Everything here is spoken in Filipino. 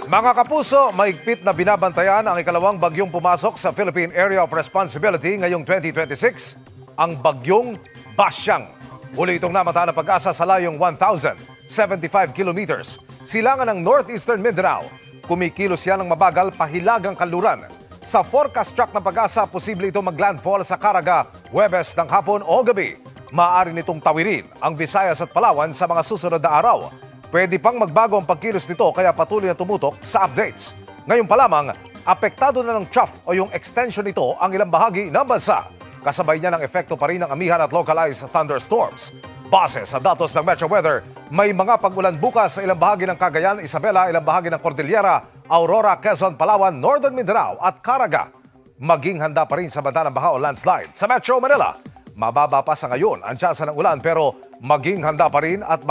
Mga kapuso, maigpit na binabantayan ang ikalawang bagyong pumasok sa Philippine Area of Responsibility ngayong 2026, ang bagyong Basyang. Uli itong namataan ng pag-asa sa layong 1,075 kilometers. Silangan ng northeastern Mindanao. Kumikilos yan ng mabagal pahilagang kanluran. Sa forecast track ng pag-asa, posible ito maglandfall sa Caraga, Huwebes ng hapon o gabi. Maaari nitong tawirin ang Visayas at Palawan sa mga susunod na araw. Pwede pang magbago ang pagkilos nito kaya patuloy na tumutok sa updates. Ngayon pa lamang, apektado na ng trough o yung extension nito ang ilang bahagi ng bansa. Kasabay niya ng epekto pa rin ng amihan at localized thunderstorms. Base sa datos ng Metro Weather, may mga pag-ulan bukas sa ilang bahagi ng Cagayan, Isabela, ilang bahagi ng Cordillera, Aurora, Quezon, Palawan, Northern Mindanao at Caraga. Maging handa pa rin sa banta ng baha o landslide. Sa Metro Manila, mababa pa sa ngayon ang tsansa ng ulan pero maging handa pa rin at